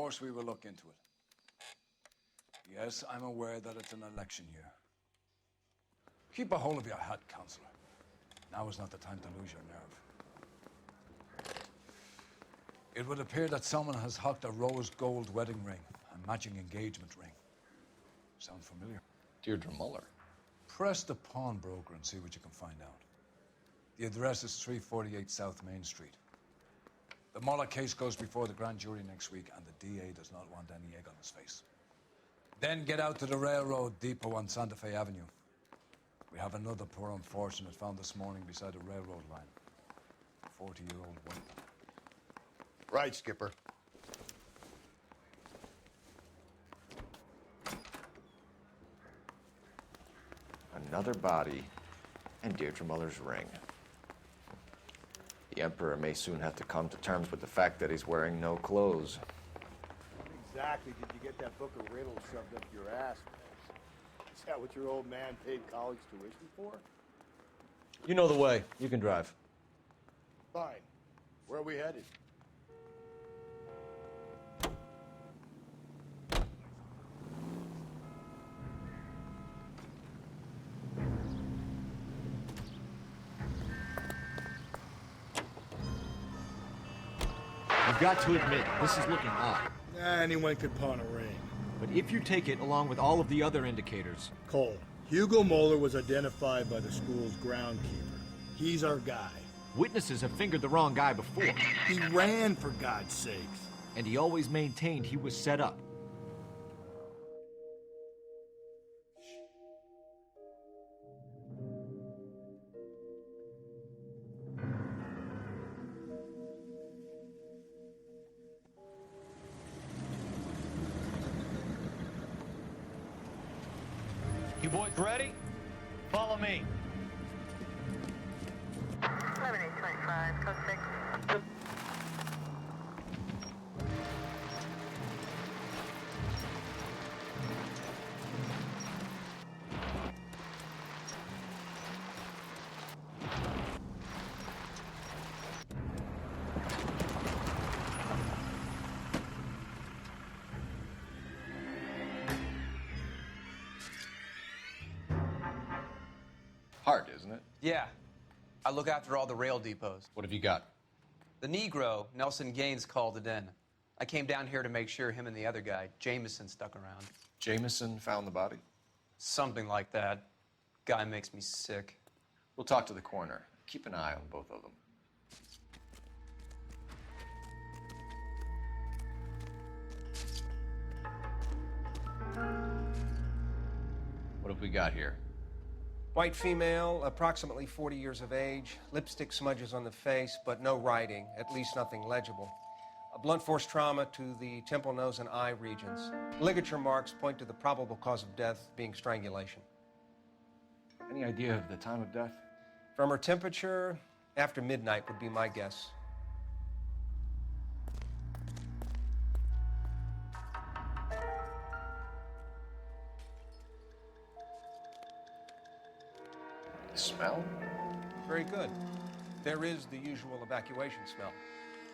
course we will look into it. Yes, I'm aware that it's an election year. Keep a hold of your hat, Counselor. Now is not the time to lose your nerve. It would appear that someone has hocked a rose gold wedding ring, a matching engagement ring. Sound familiar? Deirdre Muller. Press the pawnbroker and see what you can find out. The address is 348 South Main Street. The Muller case goes before the grand jury next week, and the DA does not want any egg on his face. Then get out to the railroad depot on Santa Fe Avenue. We have another poor unfortunate found this morning beside a railroad line. A 40-year-old woman. Right, Skipper. Another body and Deirdre Muller's ring. The Emperor may soon have to come to terms with the fact that he's wearing no clothes. Exactly did you get that book of riddles shoved up your ass? Is that what your old man paid college tuition for? You know the way. You can drive. Fine. Where are we headed? You've got to admit, this is looking odd. Anyone could pawn a ring. But if you take it along with all of the other indicators... Cole, Hugo Moeller was identified by the school's groundkeeper. He's our guy. Witnesses have fingered the wrong guy before. He ran, for God's sakes. And he always maintained he was set up. You boys ready? Follow me. 11825, code 6. Hard, isn't it? Yeah. I look after all the rail depots. What have you got? The Negro, Nelson Gaines, called it in. I came down here to make sure him and the other guy, Jameson, stuck around. Jameson found the body? Something like that. Guy makes me sick. We'll talk to the coroner. Keep an eye on both of them. What have we got here? White female, approximately 40 years of age, lipstick smudges on the face, but no writing, at least nothing legible. A blunt force trauma to the temple, nose, and eye regions. Ligature marks point to the probable cause of death being strangulation. Any idea of the time of death? From her temperature, after midnight would be my guess. Smell? Very good. There is the usual evacuation smell,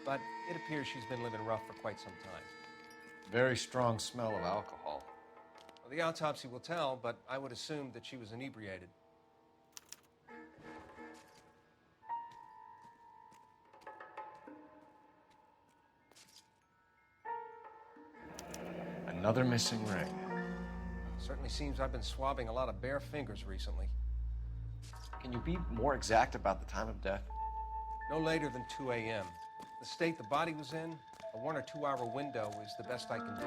but it appears she's been living rough for quite some time. Very strong smell of alcohol. Well, the autopsy will tell, but I would assume that she was inebriated. Another missing ring. Certainly seems I've been swabbing a lot of bare fingers recently. Can you be more exact about the time of death? No later than 2 a.m. The state the body was in, a 1 or 2 hour window is the best I can do.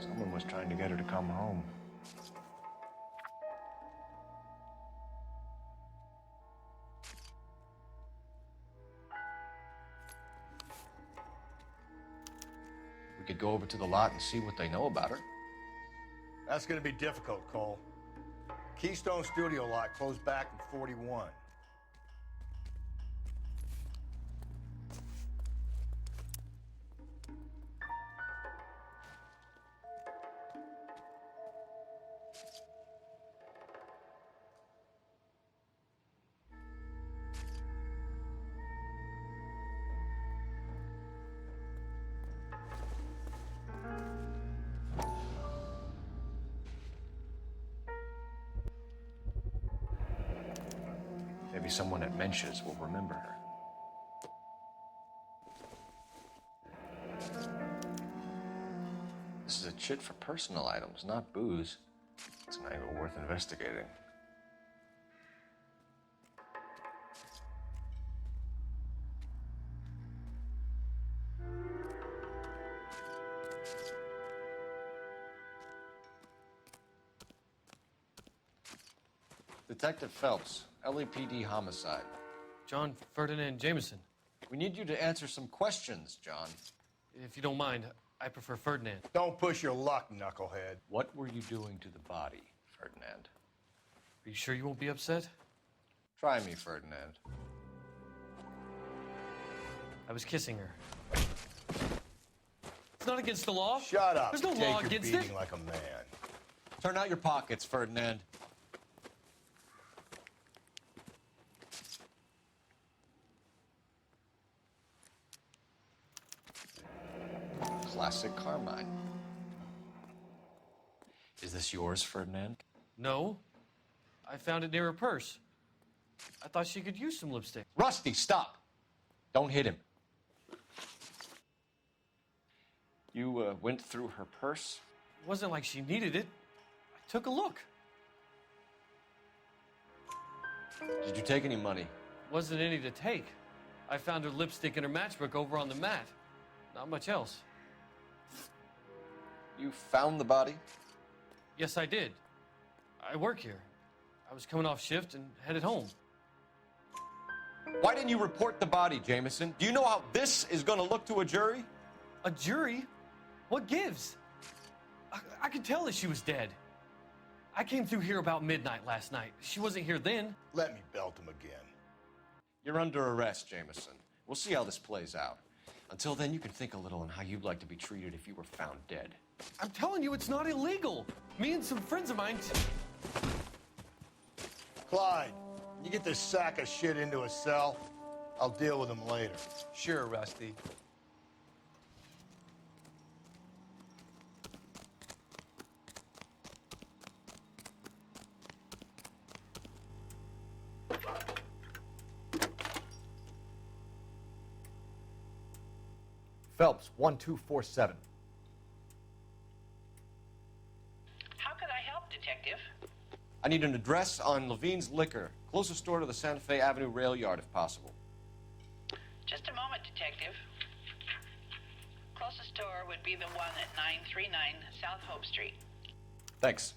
Someone was trying to get her to come home. We could go over to the lot and see what they know about her. That's gonna be difficult, Cole. Keystone Studio lot closed back in 41. someone at Mensch's will remember her. This is a chit for personal items, not booze. It's an angle worth investigating. Detective Phelps, LAPD homicide. John Ferdinand Jameson. We need you to answer some questions, John. If you don't mind, I prefer Ferdinand. Don't push your luck, knucklehead. What were you doing to the body, Ferdinand? Are you sure you won't be upset? Try me, Ferdinand. I was kissing her. It's not against the law. Shut up. There's no Take law your against beating it. like a man. Turn out your pockets, Ferdinand. Classic Carmine. Is this yours, Ferdinand? No. I found it near her purse. I thought she could use some lipstick. Rusty, stop! Don't hit him. You went through her purse? It wasn't like she needed it. I took a look. Did you take any money? Wasn't any to take. I found her lipstick in her matchbook over on the mat. Not much else. You found the body? Yes, I did. I work here. I was coming off shift and headed home. Why didn't you report the body, Jameson? Do you know how this is going to look to a jury? A jury? What gives? I could tell that she was dead. I came through here about midnight last night. She wasn't here then. Let me belt him again. You're under arrest, Jameson. We'll see how this plays out. Until then, you can think a little on how you'd like to be treated if you were found dead. I'm telling you, it's not illegal. Me and some friends of mine... Clyde, you get this sack of shit into a cell. I'll deal with him later. Sure, Rusty. Phelps, 1247. How could I help, Detective? I need an address on Levine's Liquor, closest store to the Santa Fe Avenue rail yard, if possible. Just a moment, Detective. Closest store would be the one at 939 South Hope Street. Thanks.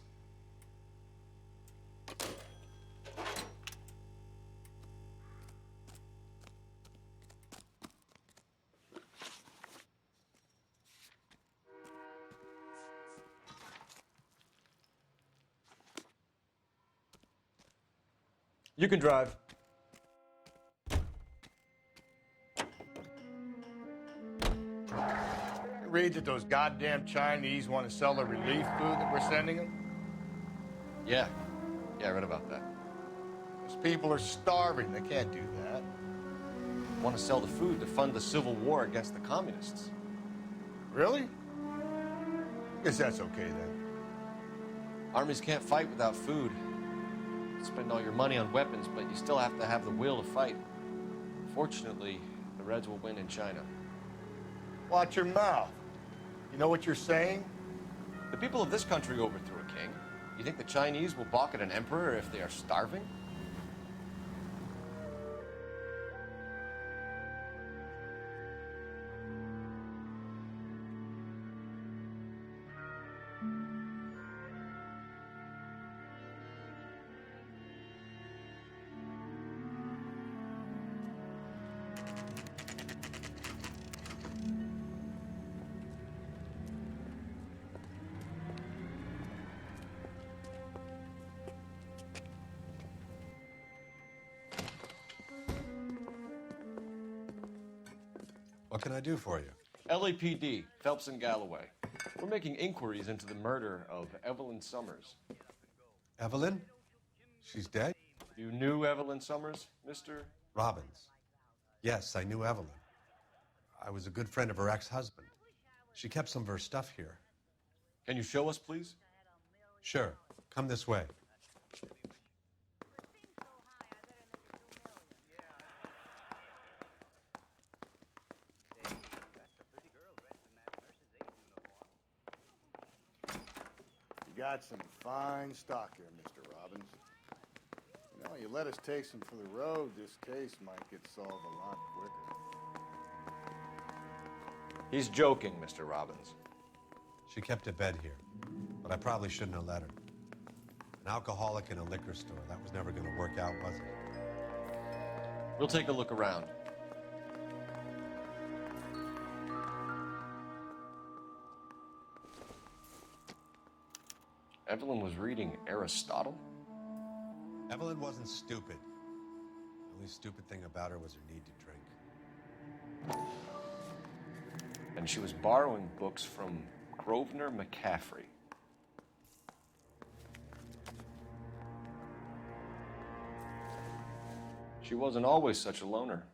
You can drive. Read that those goddamn Chinese want to sell the relief food that we're sending them? Yeah, I read about that. Those people are starving. They can't do that. Want to sell the food to fund the civil war against the communists. Really? Guess that's okay then. Armies can't fight without food. Spend all your money on weapons, but you still have to have the will to fight. Fortunately, the Reds will win in China. Watch your mouth. You know what you're saying? The people of this country overthrew a king. You think the Chinese will balk at an emperor if they are starving? What can I do for you? LAPD, Phelps and Galloway. We're making inquiries into the murder of Evelyn Summers. Evelyn? She's dead? You knew Evelyn Summers, Mr.? Robbins. Yes, I knew Evelyn. I was a good friend of her ex-husband. She kept some of her stuff here. Can you show us, please? Sure. Come this way. got some fine stock here, Mr. Robbins. You know, you let us take some for the road, this case might get solved a lot quicker. He's joking, Mr. Robbins. She kept a bed here, but I probably shouldn't have let her. An alcoholic in a liquor store, that was never going to work out, was it? We'll take a look around. Evelyn was reading Aristotle? Evelyn wasn't stupid. The only stupid thing about her was her need to drink. And she was borrowing books from Grosvenor McCaffrey. She wasn't always such a loner.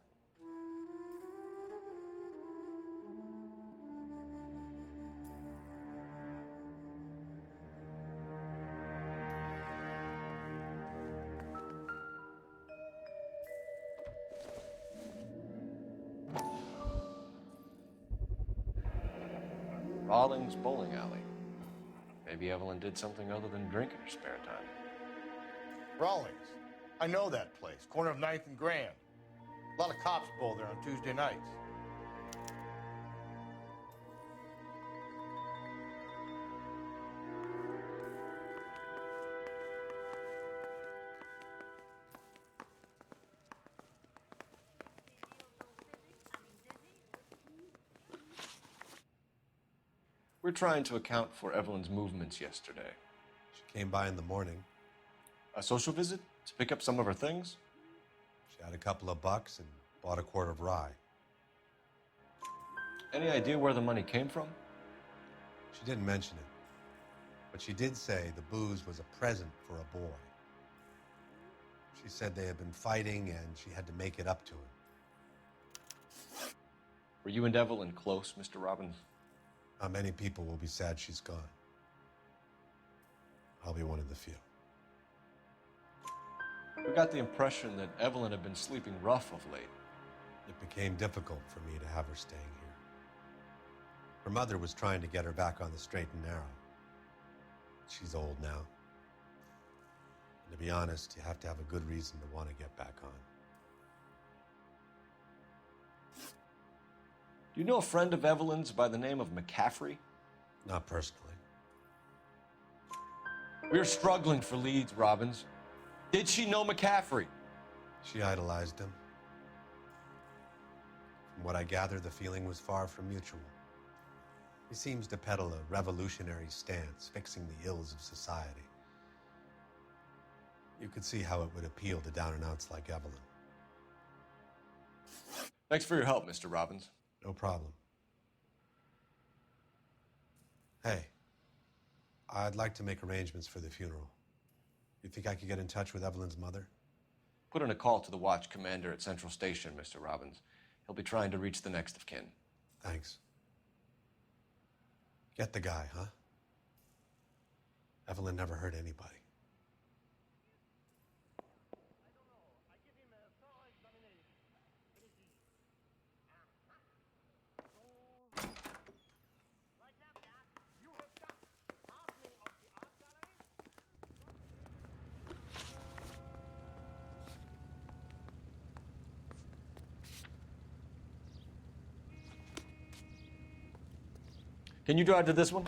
Rawlings Bowling Alley. Maybe Evelyn did something other than drink in her spare time. Rawlings. I know that place. Corner of 9th and Grand. A lot of cops bowl there on Tuesday nights. We're trying to account for Evelyn's movements yesterday. She came by in the morning. A social visit to pick up some of her things? She had a couple of bucks and bought a quart of rye. Any idea where the money came from? She didn't mention it, but she did say the booze was a present for a boy. She said they had been fighting and she had to make it up to him. Were you and Evelyn close, Mr. Robbins? Not many people will be sad she's gone. I'll be one of the few. We got the impression that Evelyn had been sleeping rough of late. It became difficult for me to have her staying here. Her mother was trying to get her back on the straight and narrow. She's old now. And to be honest, you have to have a good reason to want to get back on. Do you know a friend of Evelyn's by the name of McCaffrey? Not personally. We're struggling for leads, Robbins. Did she know McCaffrey? She idolized him. From what I gather, the feeling was far from mutual. He seems to peddle a revolutionary stance, fixing the ills of society. You could see how it would appeal to down-and-outs like Evelyn. Thanks for your help, Mr. Robbins. No problem. Hey, I'd like to make arrangements for the funeral. You think I could get in touch with Evelyn's mother? Put in a call to the watch commander at Central Station, Mr. Robbins. He'll be trying to reach the next of kin. Thanks. Get the guy, huh? Evelyn never hurt anybody. Can you drive to this one?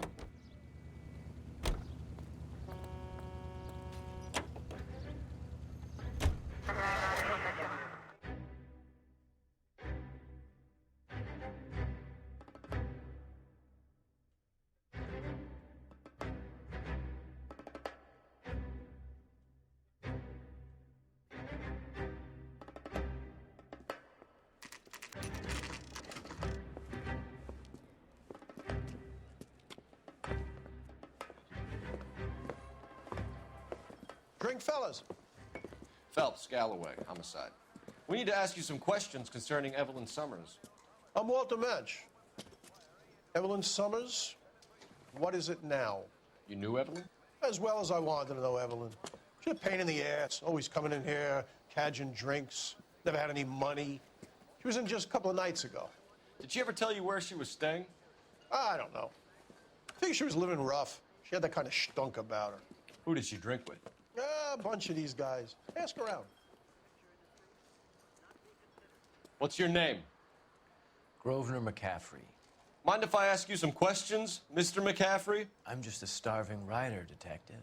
Drink, fellas. Phelps, Galloway, homicide. We need to ask you some questions concerning Evelyn Summers. I'm Walter Mensch. Evelyn Summers, what is it now? You knew Evelyn? As well as I wanted to know Evelyn. She's a pain in the ass, always coming in here, cadging drinks, never had any money. She was in just a couple of nights ago. Did she ever tell you where she was staying? I don't know. I think she was living rough. She had that kind of stunk about her. Who did she drink with? A bunch of these guys. Ask around. What's your name? Grosvenor McCaffrey. Mind if I ask you some questions, Mr. McCaffrey? I'm just a starving writer, Detective.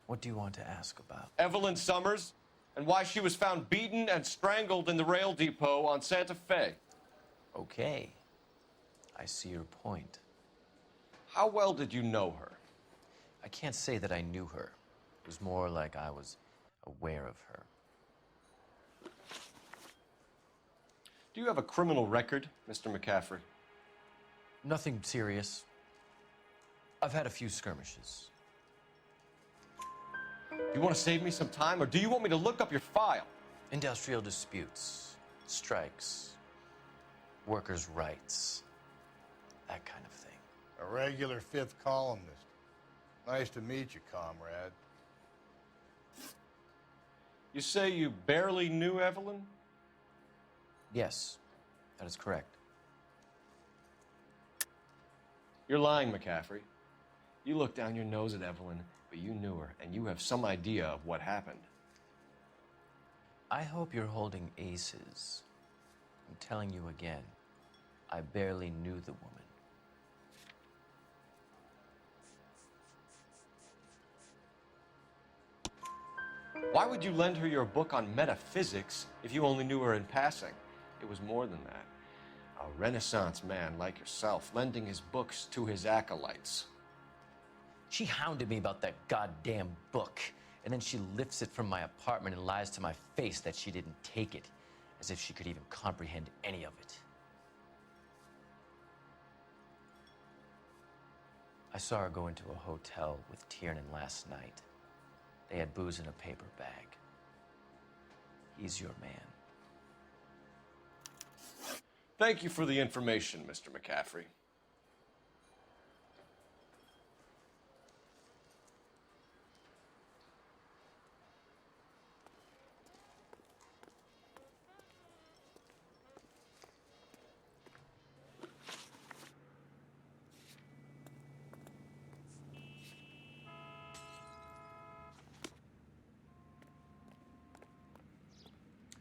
What do you want to ask about? Evelyn Summers, and why she was found beaten and strangled in the rail depot on Santa Fe. Okay. I see your point. How well did you know her? I can't say that I knew her. It was more like I was aware of her. Do you have a criminal record, Mr. McCaffrey? Nothing serious. I've had a few skirmishes. Do you want to save me some time, or do you want me to look up your file? Industrial disputes, strikes, workers' rights, that kind of thing. A regular fifth columnist. Nice to meet you, comrade. You say you barely knew Evelyn? Yes, that is correct. You're lying, McCaffrey. You looked down your nose at Evelyn, but you knew her, and you have some idea of what happened. I hope you're holding aces. I'm telling you again, I barely knew the woman. Why would you lend her your book on metaphysics if you only knew her in passing? It was more than that. A Renaissance man like yourself, lending his books to his acolytes. She hounded me about that goddamn book, and then she lifts it from my apartment and lies to my face that she didn't take it, as if she could even comprehend any of it. I saw her go into a hotel with Tiernan last night. They had booze in a paper bag. He's your man. Thank you for the information, Mr. McCaffrey.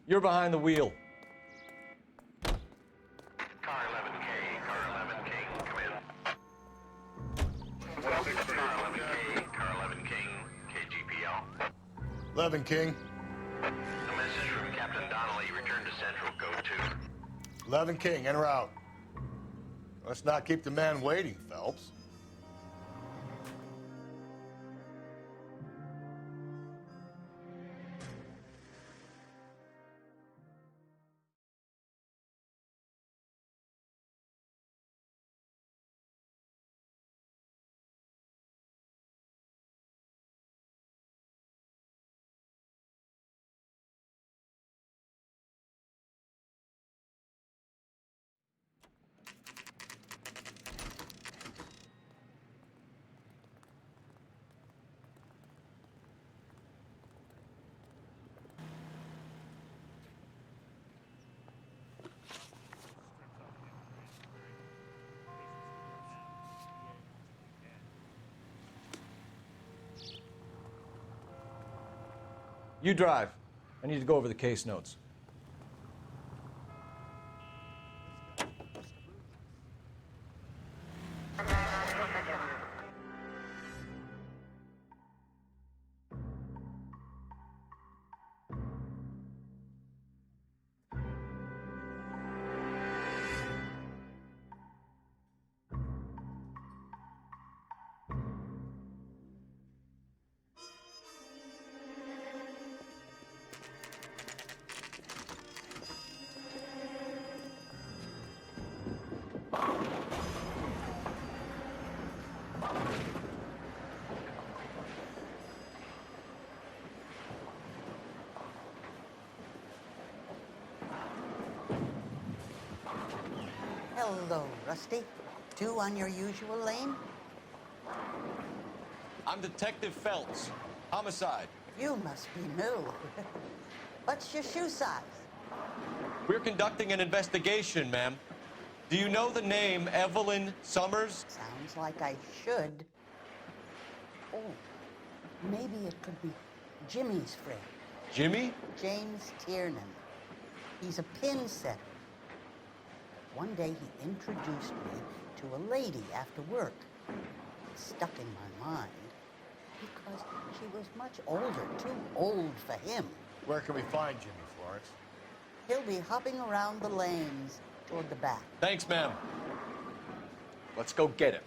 You're behind the wheel. Car 11K, car 11 King, come in. Car 11K, car 11 King, KGPL. 11 King. A message from Captain Donnelly, return to Central, Code 2. 11 King, en route. Let's not keep the man waiting, Phelps. You drive. I need to go over the case notes. Hello, Rusty. Two on your usual lane? I'm Detective Phelps. Homicide. You must be new. What's your shoe size? We're conducting an investigation, ma'am. Do you know the name Evelyn Summers? Sounds like I should. Oh, maybe it could be Jimmy's friend. Jimmy? James Tiernan. He's a pin setter. One day he introduced me to a lady after work. It stuck in my mind because she was much older, too old for him. Where can we find Jimmy, Florence? He'll be hopping around the lanes toward the back. Thanks, ma'am. Let's go get him.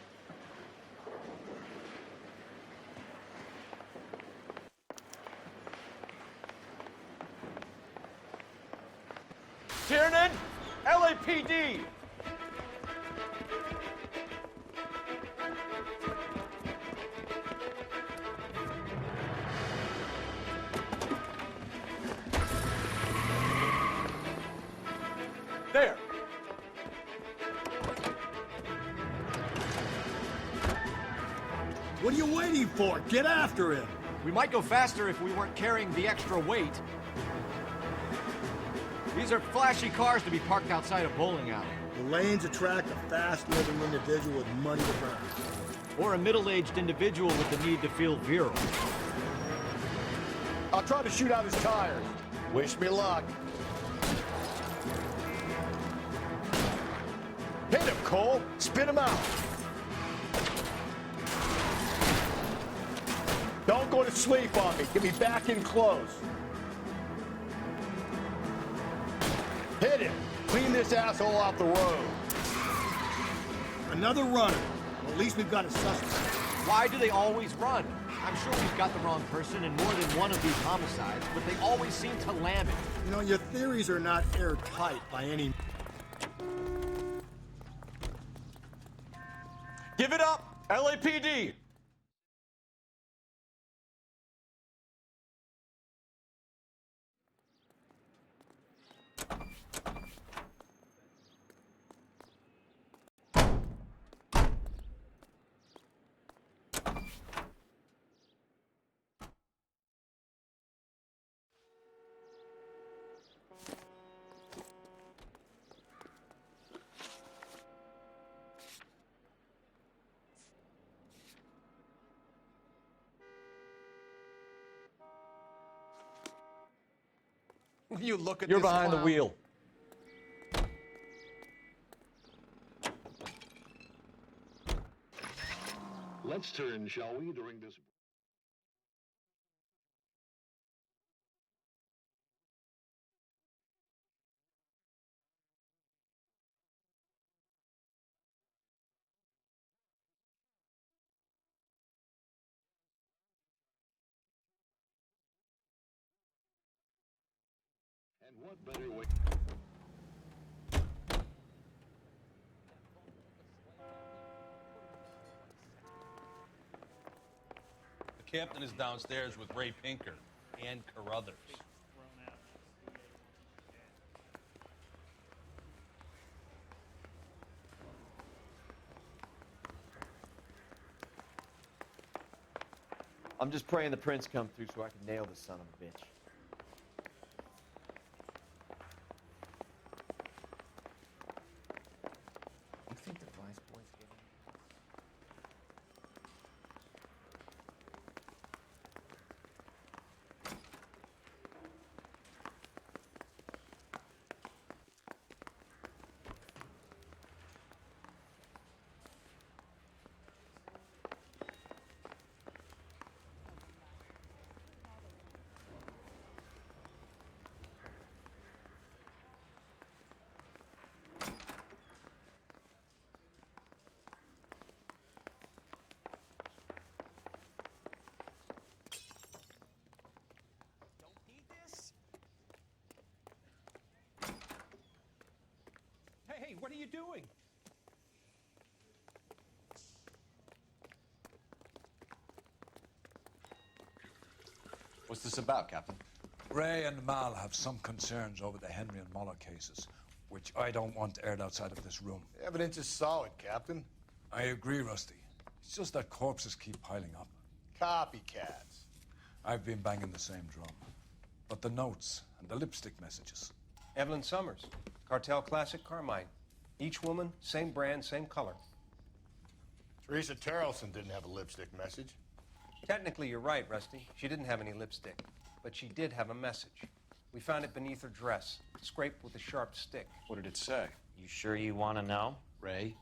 Tiernan, LAPD. There. What are you waiting for? Get after him! We might go faster if we weren't carrying the extra weight. These are flashy cars to be parked outside a bowling alley. The lanes attract a fast-living individual with money to burn. Or a middle-aged individual with the need to feel virile. I'll try to shoot out his tires. Wish me luck. Hit him, Cole. Spin him out. Don't go to sleep on me. Get me back in close. Hit him. Clean this asshole off the road. Another runner. Well, at least we've got a suspect. Why do they always run? I'm sure we've got the wrong person in more than one of these homicides, but they always seem to lam it. You know, your theories are not airtight by any... Give it up, LAPD. You look at You're this behind the clown. wheel. Let's turn, shall we, during this... And what better way... The captain is downstairs with Ray Pinker and Carruthers. I'm just praying the prince come through so I can nail this son of a bitch. You think the vice boy's getting... Hey, what are you doing? What's this about, Captain? Ray and Mal have some concerns over the Henry and Muller cases, which I don't want aired outside of this room. The evidence is solid, Captain. I agree, Rusty. It's just that corpses keep piling up. Copycats. I've been banging the same drum. But the notes and the lipstick messages. Evelyn Summers, Cartel Classic Carmine. Each woman, same brand, same color. Teresa Terrelson didn't have a lipstick message. Technically, you're right, Rusty. She didn't have any lipstick, but she did have a message. We found it beneath her dress, scraped with a sharp stick. What did it say? You sure you want to know? Ray?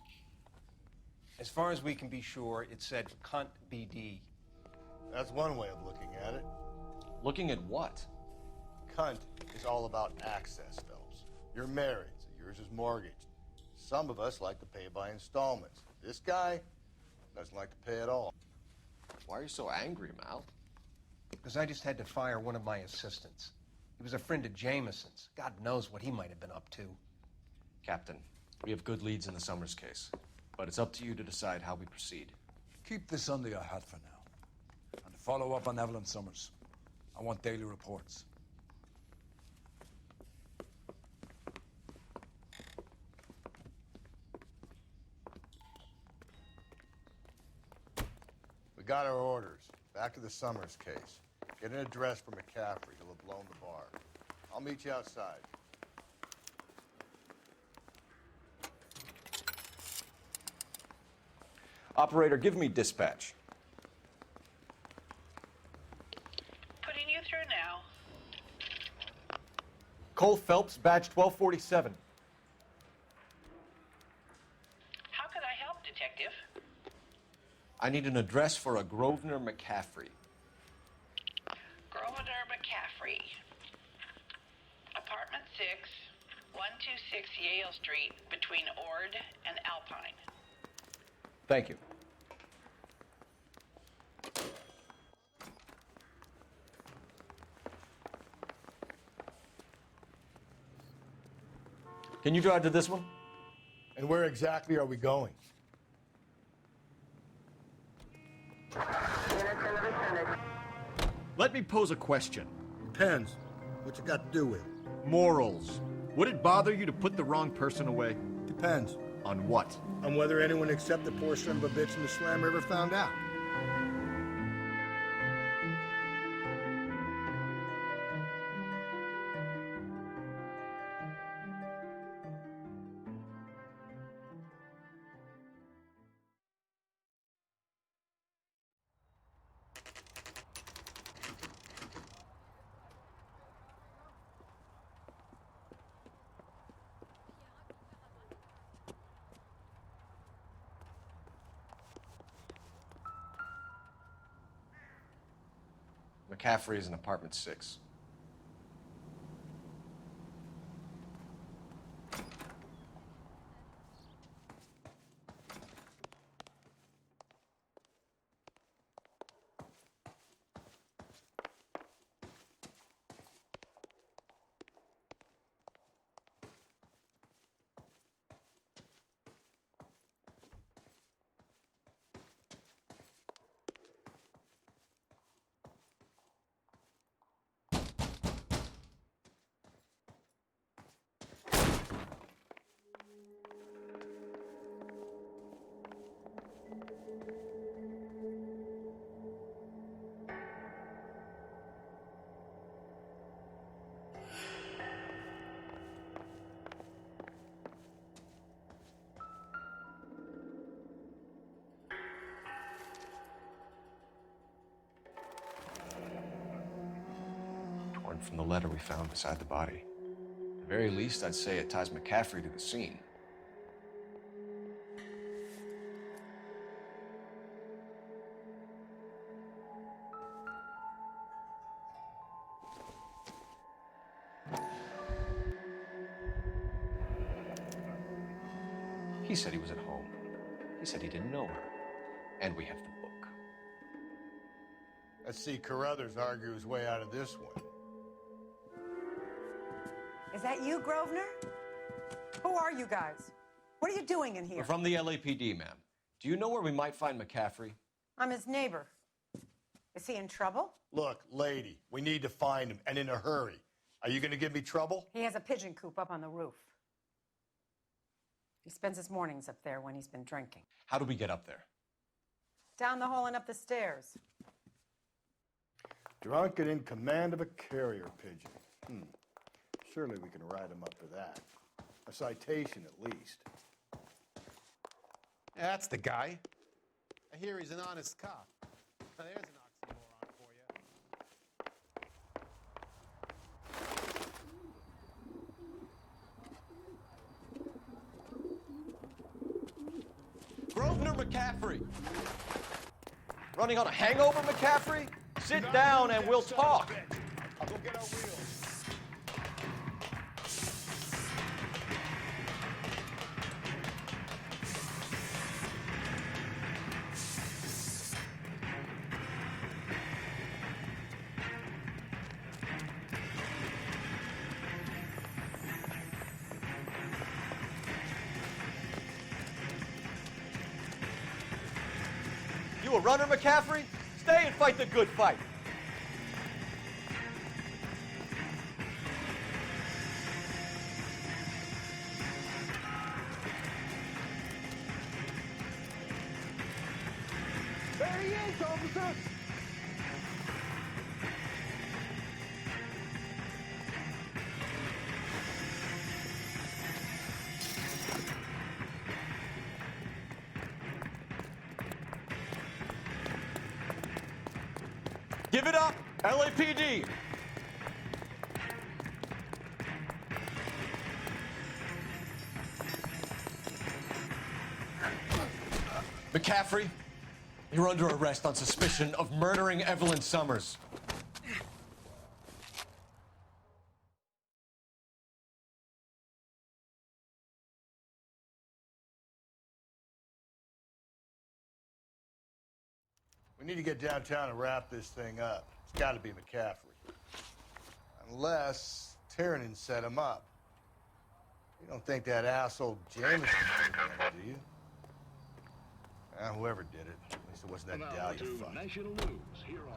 As far as we can be sure, it said, "Cunt BD." That's one way of looking at it. Looking at what? Cunt is all about access, Phelps. You're married, so yours is mortgaged. Some of us like to pay by installments. This guy doesn't like to pay at all. Why are you so angry, Mal? Because I just had to fire one of my assistants. He was a friend of Jameson's. God knows what he might have been up to. Captain, we have good leads in the Summers case, but it's up to you to decide how we proceed. Keep this under your hat for now. And to follow up on Evelyn Summers, I want daily reports. We got our orders. Back to the Summers case. Get an address for McCaffrey. He'll have blown the bar. I'll meet you outside. Operator, give me dispatch. Putting you through now. Cole Phelps, badge 1247. How could I help, Detective? I need an address for a Grosvenor McCaffrey. Grosvenor McCaffrey. Apartment 6, 126 Yale Street, between Ord and Alpine. Thank you. Can you drive to this one? And where exactly are we going? Let me pose a question. Depends. What you got to do with it? Morals. Would it bother you to put the wrong person away? Depends. On what? On whether anyone except the poor son of a bitch in the slammer ever found out. McCaffrey is in apartment 6. Torn from the letter we found beside the body. At the very least, I'd say it ties McCaffrey to the scene. He said he was at home. He said he didn't know her. And we have the book. Let's see Carruthers argue his way out of this one. Is that you, Grosvenor? Who are you guys? What are you doing in here? We're from the LAPD, ma'am. Do you know where we might find McCaffrey? I'm his neighbor. Is he in trouble? Look, lady, we need to find him, and in a hurry. Are you going to give me trouble? He has a pigeon coop up on the roof. He spends his mornings up there when he's been drinking. How do we get up there? Down the hall and up the stairs. Drunk and in command of a carrier pigeon. Surely we can write him up for that. A citation, at least. That's the guy. I hear he's an honest cop. Now, there's an McCaffrey! Running on a hangover, McCaffrey? Sit down and we'll talk. I'll go get our wheels. You a runner, McCaffrey? Stay and fight the good fight. There he is, officer! Give it up, LAPD! McCaffrey, you're under arrest on suspicion of murdering Evelyn Summers. We need to get downtown and wrap this thing up. It's got to be McCaffrey. Unless Tiernan set him up. You don't think that asshole Jameson did it, do you? Whoever did it. At least it wasn't that Dahlia fuck.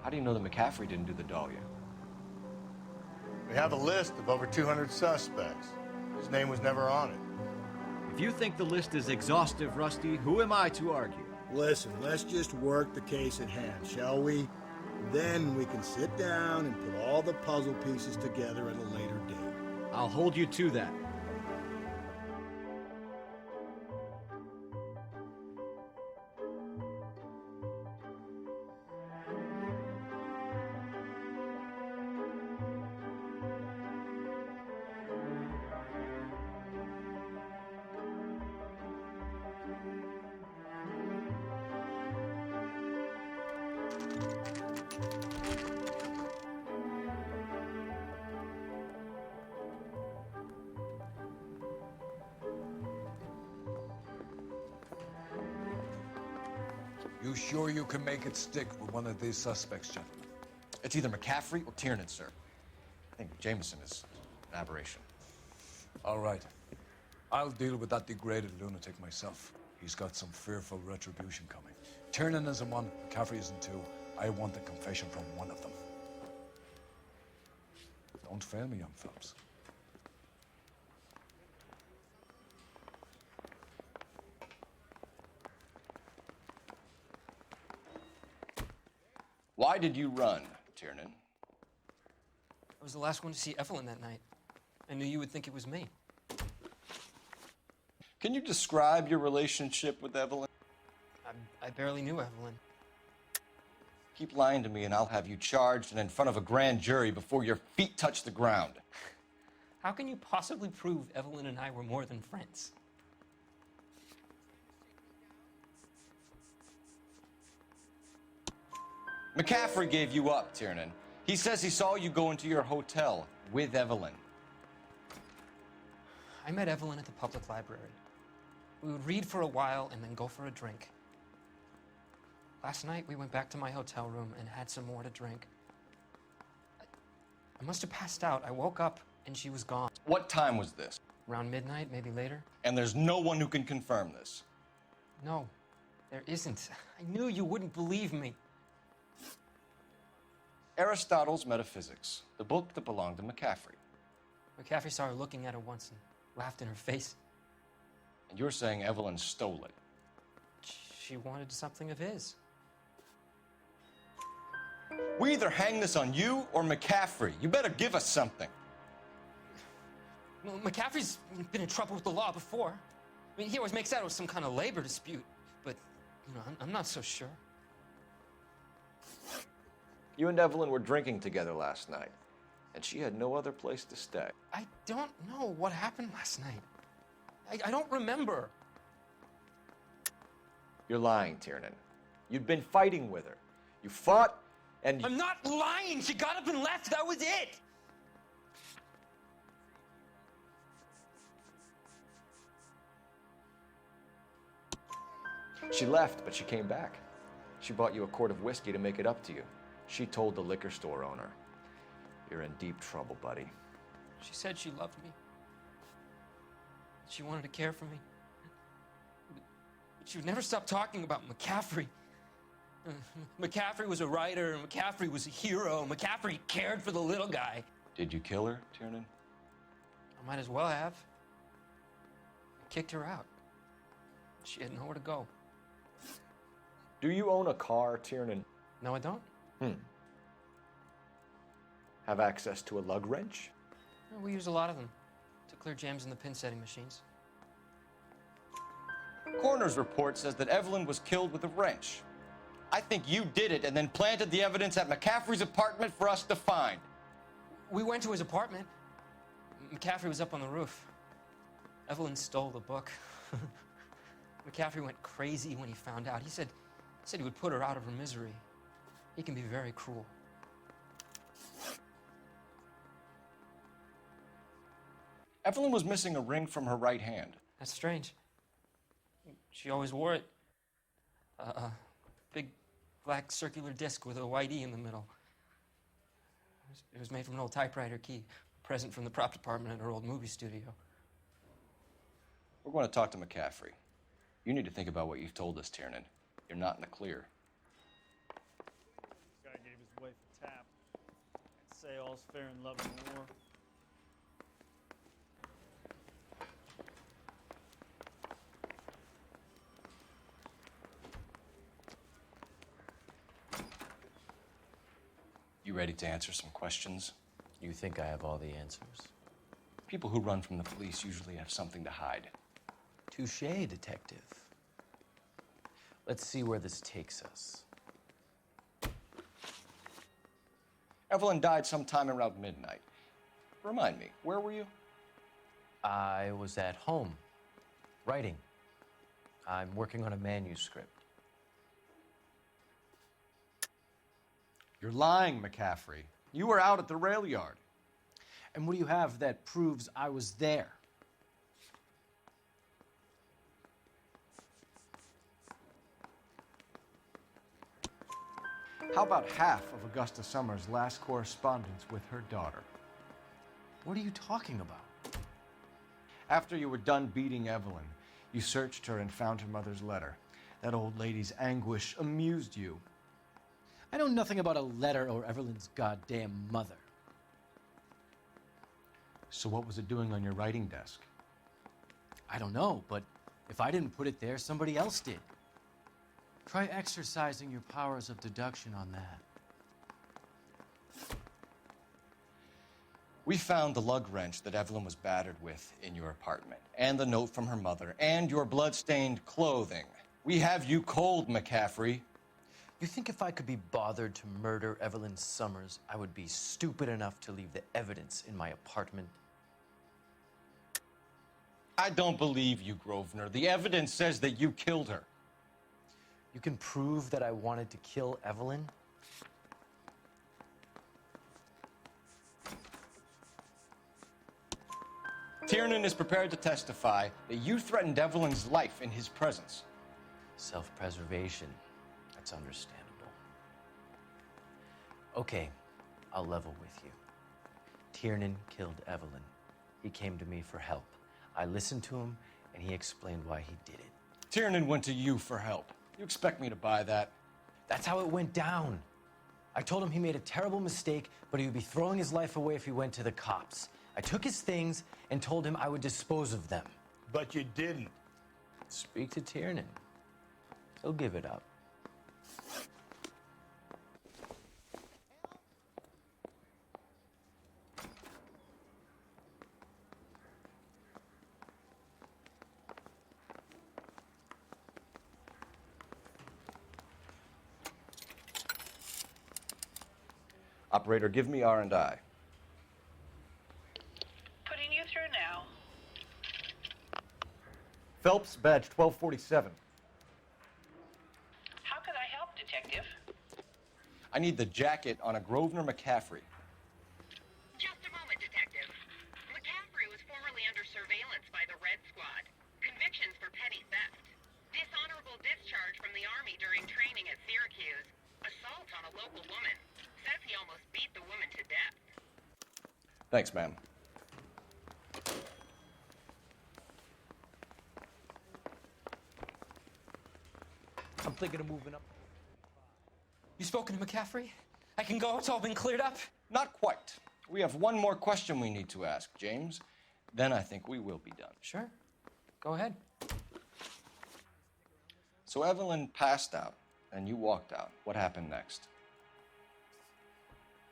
How do you know that McCaffrey didn't do the Dahlia? We have a list of over 200 suspects. His name was never on it. If you think the list is exhaustive, Rusty, who am I to argue? Listen, let's just work the case at hand, shall we? Then we can sit down and put all the puzzle pieces together at a later date. I'll hold you to that. You sure you can make it stick with one of these suspects, gentlemen? It's either McCaffrey or Tiernan, sir. I think Jameson is an aberration. All right. I'll deal with that degraded lunatic myself. He's got some fearful retribution coming. Tiernan isn't one, McCaffrey isn't two. I want a confession from one of them. Don't fail me, young fellows. Why did you run, Tiernan? I was the last one to see Evelyn that night. I knew you would think it was me. Can you describe your relationship with Evelyn? I barely knew Evelyn. Keep lying to me and I'll have you charged and in front of a grand jury before your feet touch the ground. How can you possibly prove Evelyn and I were more than friends? McCaffrey gave you up, Tiernan. He says he saw you go into your hotel with Evelyn. I met Evelyn at the public library. We would read for a while and then go for a drink. Last night, we went back to my hotel room and had some more to drink. I must have passed out. I woke up and she was gone. What time was this? Around midnight, maybe later. And there's no one who can confirm this. No, there isn't. I knew you wouldn't believe me. Aristotle's Metaphysics, the book that belonged to McCaffrey. McCaffrey saw her looking at it once and laughed in her face. And you're saying Evelyn stole it. She wanted something of his. We either hang this on you or McCaffrey. You better give us something. Well, McCaffrey's been in trouble with the law before. I mean, he always makes out it was some kind of labor dispute, but, you know, I'm not so sure. You and Evelyn were drinking together last night, and she had no other place to stay. I don't know what happened last night. I don't remember. You're lying, Tiernan. You'd been fighting with her. You fought, and... I'm not lying! She got up and left! That was it! She left, but she came back. She bought you a quart of whiskey to make it up to you. She told the liquor store owner. You're in deep trouble, buddy. She said she loved me. She wanted to care for me. But she would never stop talking about McCaffrey. McCaffrey was a writer, and McCaffrey was a hero. McCaffrey cared for the little guy. Did you kill her, Tiernan? I might as well have. I kicked her out. She had nowhere to go. Do you own a car, Tiernan? No, I don't. Have access to a lug wrench? Well, we use a lot of them to clear jams in the pin setting machines. Coroner's report says that Evelyn was killed with a wrench. I think you did it and then planted the evidence at McCaffrey's apartment for us to find. We went to his apartment. McCaffrey was up on the roof. Evelyn stole the book. McCaffrey went crazy when he found out. He said he would put her out of her misery. He can be very cruel. Evelyn was missing a ring from her right hand. That's strange. She always wore it. A big black circular disc with a white E in the middle. It was made from an old typewriter key, a present from the prop department at her old movie studio. We're going to talk to McCaffrey. You need to think about what you've told us, Tiernan. You're not in the clear. This guy gave his wife a tap and say all's fair in love and war. You ready to answer some questions? You think I have all the answers? People who run from the police usually have something to hide. Touché, detective. Let's see where this takes us. Evelyn died sometime around midnight. Remind me, where were you? I was at home, writing. I'm working on a manuscript. You're lying, McCaffrey. You were out at the rail yard. And what do you have that proves I was there? How about half of Augusta Summers' last correspondence with her daughter? What are you talking about? After you were done beating Evelyn, you searched her and found her mother's letter. That old lady's anguish amused you. I know nothing about a letter or Evelyn's goddamn mother. So what was it doing on your writing desk? I don't know, but if I didn't put it there, somebody else did. Try exercising your powers of deduction on that. We found the lug wrench that Evelyn was battered with in your apartment, and the note from her mother, and your blood-stained clothing. We have you cold, McCaffrey. You think if I could be bothered to murder Evelyn Summers, I would be stupid enough to leave the evidence in my apartment? I don't believe you, Grosvenor. The evidence says that you killed her. You can prove that I wanted to kill Evelyn? Tiernan is prepared to testify that you threatened Evelyn's life in his presence. Self-preservation. That's understandable. Okay, I'll level with you. Tiernan killed Evelyn. He came to me for help. I listened to him, and he explained why he did it. Tiernan went to you for help. You expect me to buy that? That's how it went down. I told him he made a terrible mistake, but he would be throwing his life away if he went to the cops. I took his things and told him I would dispose of them. But you didn't. Speak to Tiernan. He'll give it up. Operator, give me R&I. Putting you through now. Phelps, badge 1247. I need the jacket on a Grosvenor McCaffrey. Just a moment, Detective. McCaffrey was formerly under surveillance by the Red Squad. Convictions for petty theft. Dishonorable discharge from the Army during training at Syracuse. Assault on a local woman. Says he almost beat the woman to death. Thanks, ma'am. I'm thinking of moving up. You spoken to McCaffrey? I can go? It's all been cleared up? Not quite. We have one more question we need to ask, James. Then I think we will be done. Sure. Go ahead. So Evelyn passed out, and you walked out. What happened next?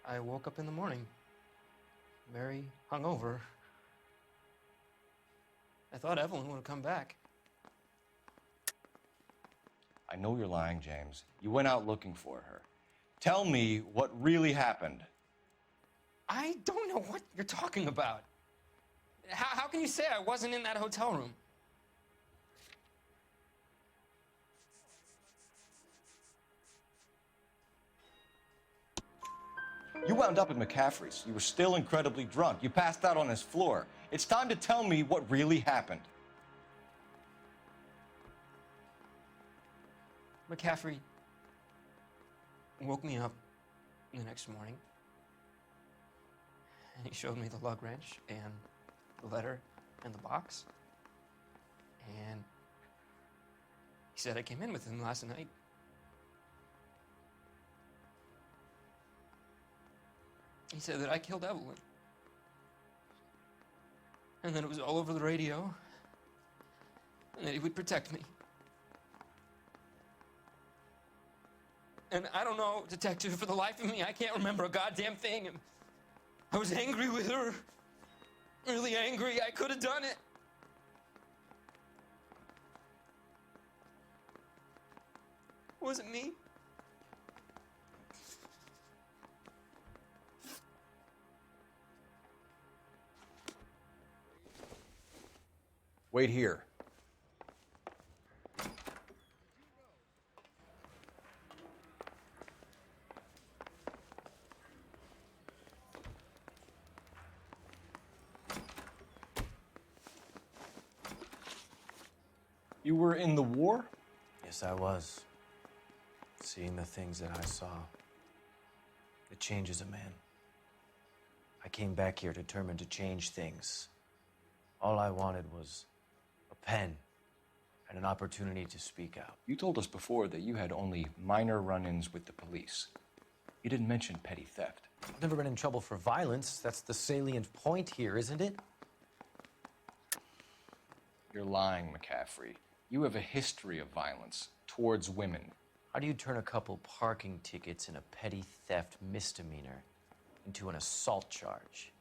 I woke up in the morning, very hungover. I thought Evelyn would have come back. I know you're lying, James. You went out looking for her. Tell me what really happened. I don't know what you're talking about. How can you say I wasn't in that hotel room? You wound up at McCaffrey's. You were still incredibly drunk. You passed out on his floor. It's time to tell me what really happened. McCaffrey woke me up the next morning, and he showed me the lug wrench and the letter and the box, and he said I came in with him last night. He said that I killed Evelyn, and that it was all over the radio, and that he would protect me. And I don't know, Detective, for the life of me, I can't remember a goddamn thing. I was angry with her. Really angry. I could have done it. Was it me? Wait here. You were in the war? Yes, I was. Seeing the things that I saw, it changes a man. I came back here determined to change things. All I wanted was a pen and an opportunity to speak out. You told us before that you had only minor run-ins with the police. You didn't mention petty theft. I've never been in trouble for violence. That's the salient point here, isn't it? You're lying, McCaffrey. You have a history of violence towards women. How do you turn a couple parking tickets and a petty theft misdemeanor into an assault charge?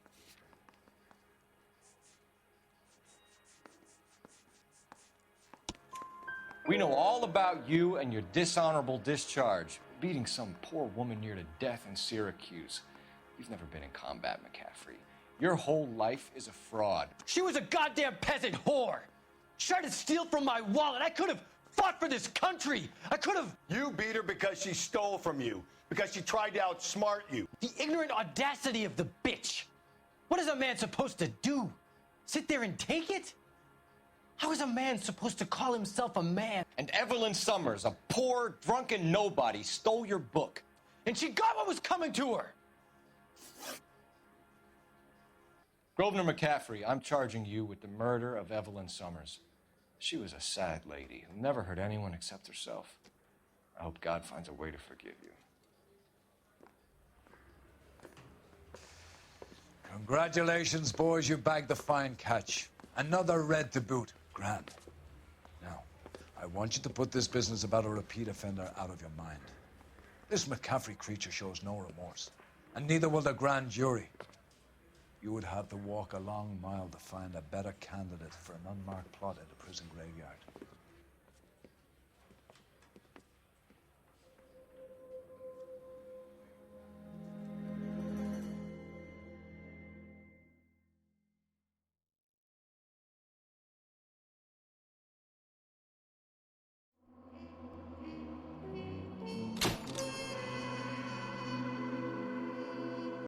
We know all about you and your dishonorable discharge, beating some poor woman near to death in Syracuse. You've never been in combat, McCaffrey. Your whole life is a fraud. She was a goddamn peasant whore. She tried to steal from my wallet. I could have fought for this country. I could have. You beat her because she stole from you, because she tried to outsmart you. The ignorant audacity of the bitch. What is a man supposed to do? Sit there and take it? How is a man supposed to call himself a man? And Evelyn Summers, a poor, drunken nobody, stole your book. And she got what was coming to her. Grosvenor McCaffrey, I'm charging you with the murder of Evelyn Summers. She was a sad lady who never hurt anyone except herself. I hope God finds a way to forgive you. Congratulations, boys. You bagged the fine catch. Another red to boot. Grand. Now, I want you to put this business about a repeat offender out of your mind. This McCaffrey creature shows no remorse, and neither will the grand jury. You would have to walk a long mile to find a better candidate for an unmarked plot at the prison graveyard.